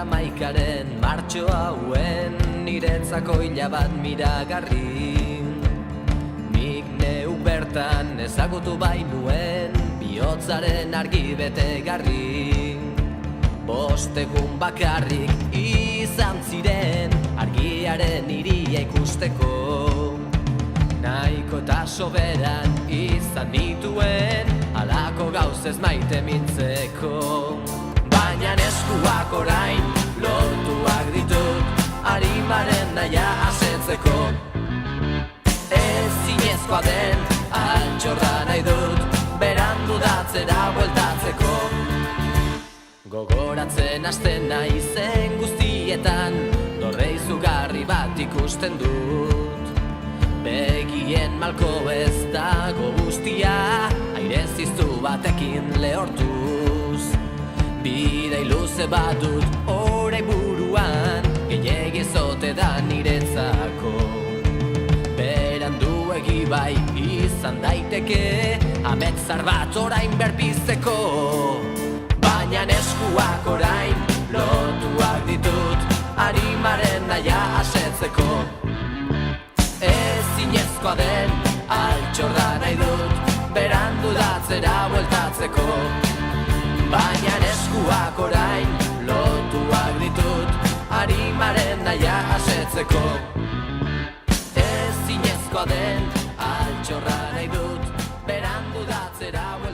Jamaikaren martxo hauen niretzako hila bat miragarri. Nik neu bertan ezagutu bainuen bihotzaren argi betegarri. 5 egun bakarrik izan ziren argiaren hiria ikusteko. Nahiko eta soberan izan nituen halako gauzez maite mintzeko. Baina eskuak orain lotuak ditut arimaren naia asetzeko. Ezinezkoa den altxorra nahi dut berandu datzera bueltatzeko. Gogoratzen hasten naizen guztietan dorre izugarri bat ikusten dut. Begien malko ez dago guztia aire ziztu batekin lehortuz. Bidei luze bat dut orain buruan gehiegi zote da niretzako. Beranduegi bai izan daiteke ametzar bat orain berpizteko. Baina eskuak orain lotuak ditut arimaren naia asetzeko. Ezinezkoa den altxorra nahi dut berandu datzera bueltatzeko. Baina eskuak orain lotuak ditut arimaren naia asetzeko. Ezinezkoa den altxorra nahi dut berandu datzera bueltatzeko.